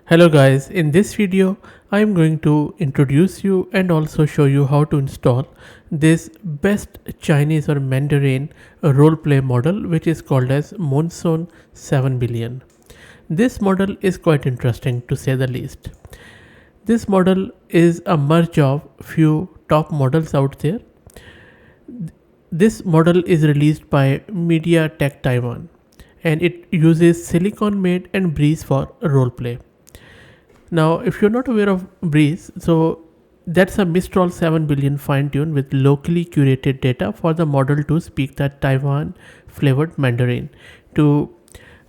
Hello guys, in this video I am going to introduce you and also show you how to install this best Chinese or Mandarin roleplay model which is called as Monsoon 7 billion. This model is quite interesting to say the least. This model is a merge of few top models out there. This model is released by MediaTek Taiwan and it uses Silicon Maid and Breeze for roleplay. Now, if you're not aware of Breeze, so that's a Mistral 7 billion fine tune with locally curated data for the model to speak the Taiwan flavored Mandarin to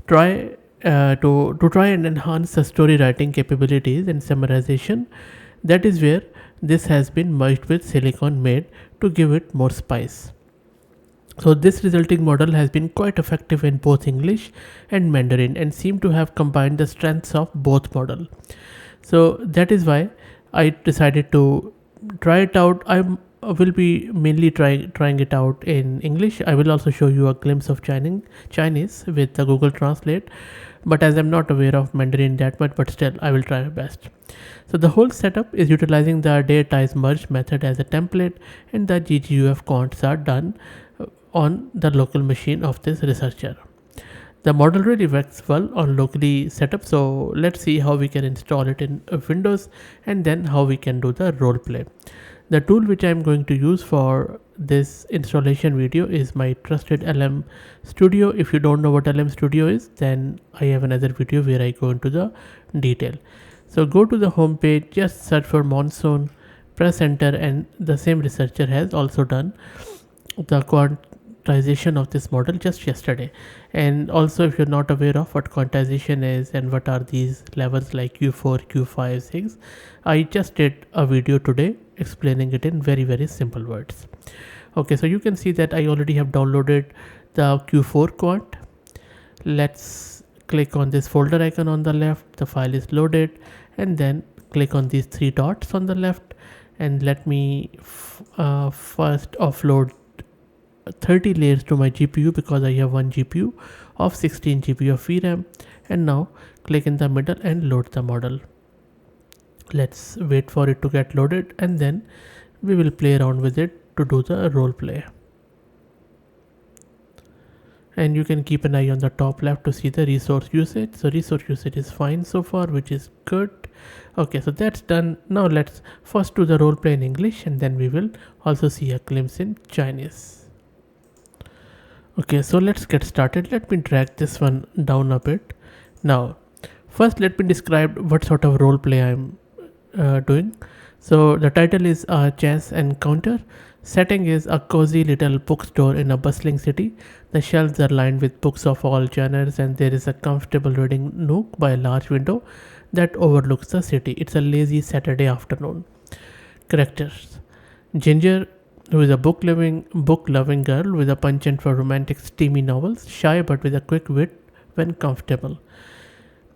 try to try and enhance the story writing capabilities and summarization. That is where this has been merged with Silicon Maid to give it more spice. So this resulting model has been quite effective in both English and Mandarin and seem to have combined the strengths of both model. So that is why I decided to try it out. I will be mainly trying it out in English. I will also show you a glimpse of Chinese with the Google Translate. But as I'm not aware of Mandarin that much, but still I will try my best. So the whole setup is utilizing the DARE-TIES merge method as a template, and the GGUF counts are done on the local machine of this researcher. The model really works well on locally setup, so let's see how we can install it in Windows and then how we can do the role play. The tool which I am going to use for this installation video is my trusted LM Studio. If you don't know what LM Studio is, then I have another video where I go into the detail. So go to the home page, just search for Monsoon, press enter, and the same researcher has also done the quantization of this model just yesterday. And also, if you're not aware of what quantization is and what are these levels like Q4, Q5, 6, I just did a video today explaining it in very simple words. Okay, so you can see that I already have downloaded the Q4 quant. Let's click on this folder icon on the left. The file is loaded, and then click on these three dots on the left, and let me first offload 30 layers to my GPU because I have one GPU of 16 GB of VRAM. And now click in the middle and load the model. Let's wait for it to get loaded and then we will play around with it to do the role play. And you can keep an eye on the top left to see the resource usage. So resource usage is fine so far, which is good. Okay, so that's done. Now let's first do the role play in English and then we will also see a glimpse in Chinese. Okay, so let's get started. Let me drag this one down a bit. Now, first let me describe what sort of role play I'm doing. So the title is Chess Encounter. Setting is a cozy little bookstore in a bustling city. The shelves are lined with books of all genres and there is a comfortable reading nook by a large window that overlooks the city. It's a lazy Saturday afternoon. Characters: Ginger, who is a book-loving girl with a penchant for romantic steamy novels, shy but with a quick wit when comfortable.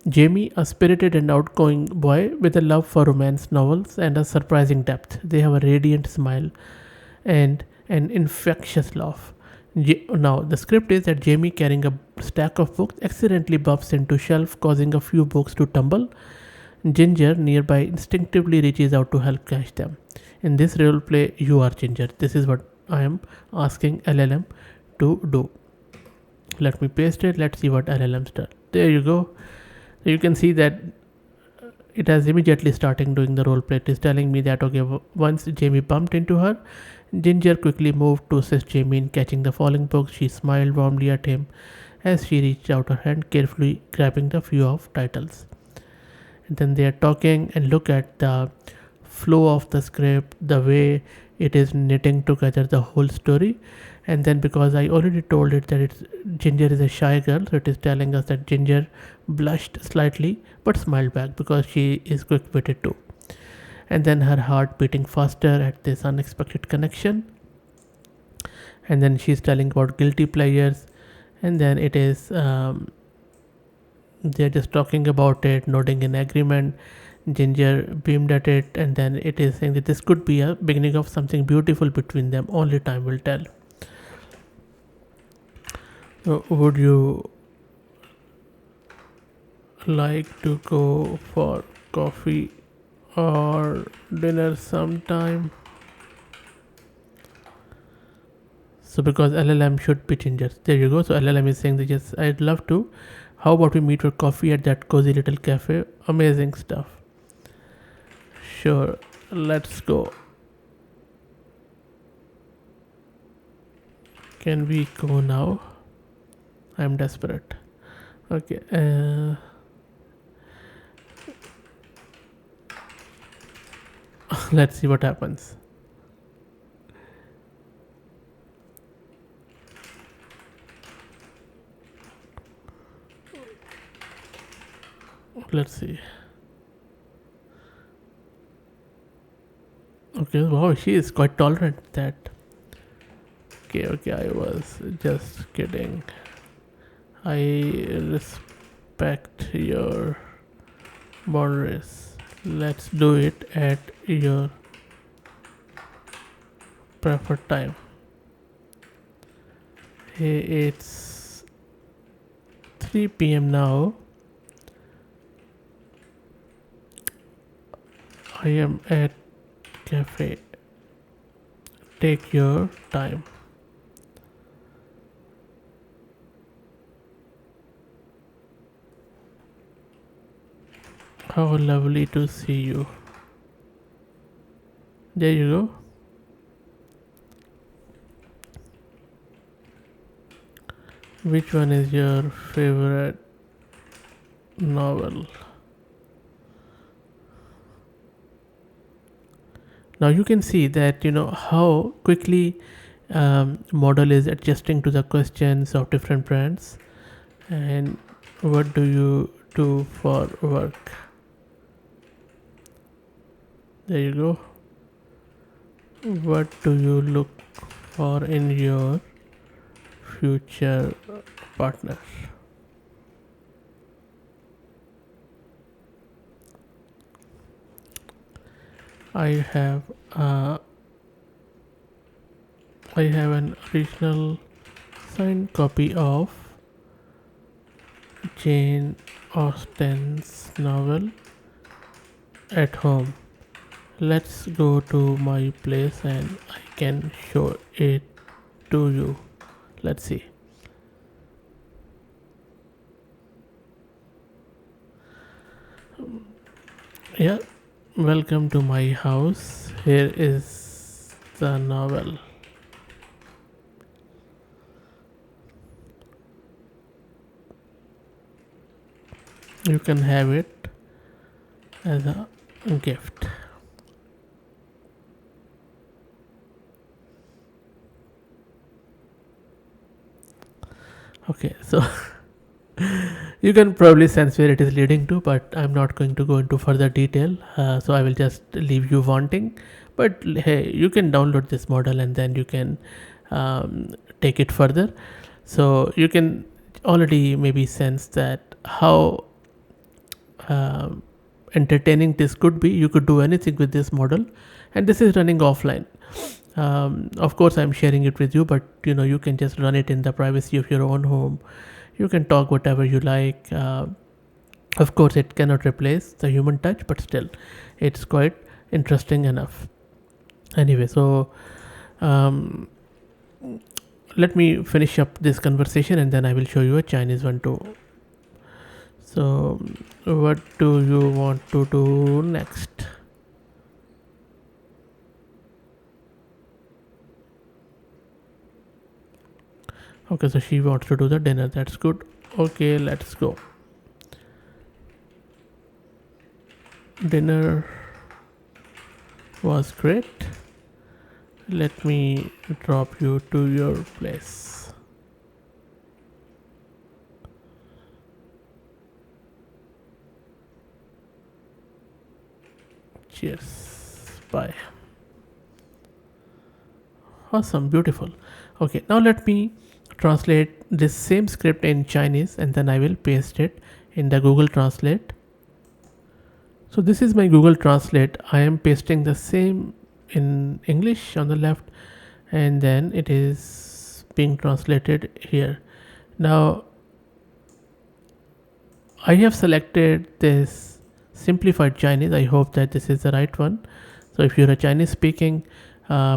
Jamie, a spirited and outgoing boy with a love for romance novels and a surprising depth. They have a radiant smile and an infectious laugh. Now, the script is that Jamie, carrying a stack of books, accidentally bumps into shelf, causing a few books to tumble. Ginger, nearby, instinctively reaches out to help catch them. In this role play, you are Ginger. This is what I am asking LLM to do. Let me paste it. Let's see what LLM's done. There you go. You can see that it has immediately starting doing the role play. It is telling me that okay, once Jamie bumped into her, Ginger quickly moved to assist Jamie in catching the falling book. She smiled warmly at him as she reached out her hand, carefully grabbing the few of titles. And then they are talking, and look at the flow of the script, the way it is knitting together the whole story. And then because I already told it that Ginger is a shy girl, so it is telling us that Ginger blushed slightly but smiled back because she is quick-witted too. And then her heart beating faster at this unexpected connection. And then she's telling about guilty pleasures, and then it is they're just talking about it, nodding in agreement. Ginger beamed at it, and then it is saying that this could be a beginning of something beautiful between them. Only time will tell. So would you like to go for coffee or dinner sometime. So because LLM should be gingers. There you go. So LLM is saying that yes, I'd love to. How about we meet for coffee at that cozy little cafe? Amazing stuff. Sure, let's go. Can we go now? I'm desperate. Okay. Let's see what happens. Let's see. Okay, wow, she is quite tolerant. That. Okay, I was just kidding. I respect your boundaries. Let's do it at your preferred time. Hey, it's 3 p.m. now. I am at cafe. Take your time. How lovely to see you. There you go. Which one is your favorite novel? Now you can see that how quickly model is adjusting to the questions of different brands. And what do you do for work? There you go. What do you look for in your future partner? I have uh, I have an original signed copy of Jane Austen's novel at home. Let's go to my place and I can show it to you. Let's see. Yeah, welcome to my house. Here is the novel. You can have it as a gift. Okay, so you can probably sense where it is leading to, but I'm not going to go into further detail. So I will just leave you wanting. But hey, you can download this model and then you can take it further. So you can already maybe sense that how entertaining this could be. You could do anything with this model, and this is running offline. Of course, I'm sharing it with you, but you can just run it in the privacy of your own home. You can talk whatever you like. Of course, it cannot replace the human touch, but still, it's quite interesting enough. Anyway, so um, let me finish up this conversation and then I will show you a Chinese one too. So, what do you want to do next? Okay, so she wants to do the dinner. That's good. Okay, let's go. Dinner was great. Let me drop you to your place. Cheers. Bye. Awesome, beautiful. Okay, now let me translate this same script in Chinese and then I will paste it in the Google Translate. So this is my Google Translate. I am pasting the same in English on the left and then it is being translated here. Now I have selected this simplified Chinese. I hope that this is the right one. So if you're a Chinese speaking,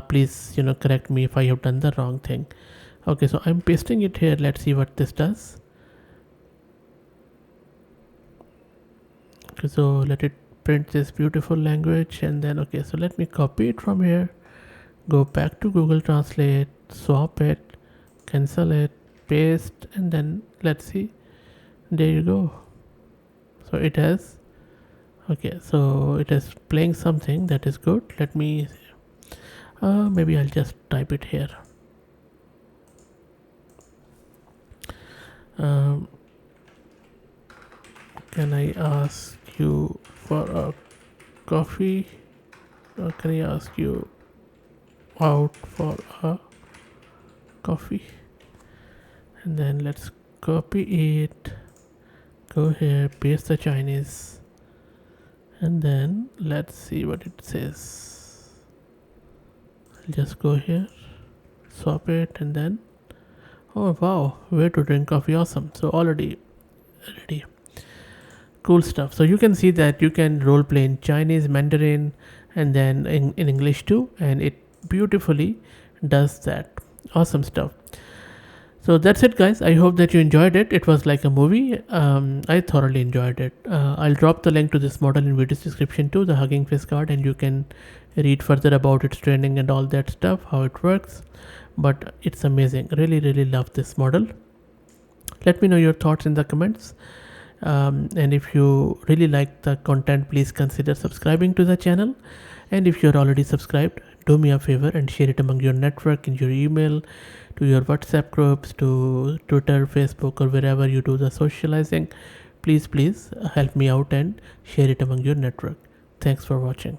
please correct me if I have done the wrong thing. Okay, so I'm pasting it here. Let's see what this does. Okay, so let it print this beautiful language, and then okay, so let me copy it from here, go back to Google Translate, swap it, cancel it, paste, and then let's see. There you go. So it has, okay, so it is playing something that is good. Let me maybe I'll just type it here. Can I ask you for a coffee, or can I ask you out for a coffee? And then let's copy it, go here, paste the Chinese, and then let's see what it says. I'll just go here, swap it, and then oh wow, way to drink coffee, awesome. So already ready, cool stuff. So you can see that you can role play in Chinese, Mandarin, and then in English too, and it beautifully does that. Awesome stuff. So that's it, guys. I hope that you enjoyed it. It was like a movie. I thoroughly enjoyed it. I'll drop the link to this model in video's description too, the Hugging Face card, and you can read further about its training and all that stuff, how it works. But it's amazing. Really, really love this model. Let me know your thoughts in the comments. And if you really like the content, please consider subscribing to the channel. And if you're already subscribed, do me a favor and share it among your network, in your email, to your WhatsApp groups, to Twitter, Facebook, or wherever you do the socializing. Please help me out and share it among your network. Thanks for watching.